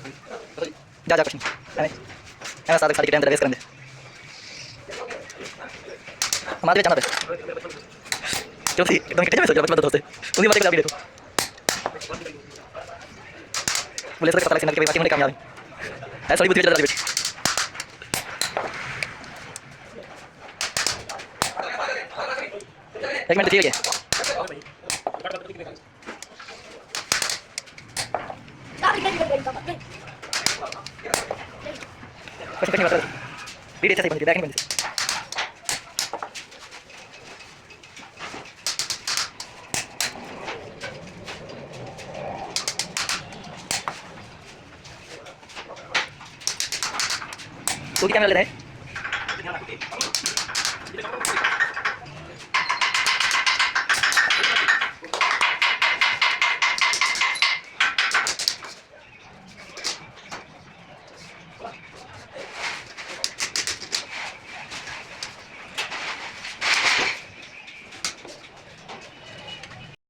जा जा कुछ नहीं मैं सारे सारी के टाइम वेस्ट करेंगे हमारे जाना है जो थी एकदम कितने में सोच मत दोस्त उन्हीं बातें भी देखो बोले सर पता लगा कि बातें होने कामयाब है सॉरी बुद्धि चला रही एक मिनट ठीक है कुछ नहीं बता वीडियो ऐसे ही बंद बैक नहीं बंद तो क्या लग रहा है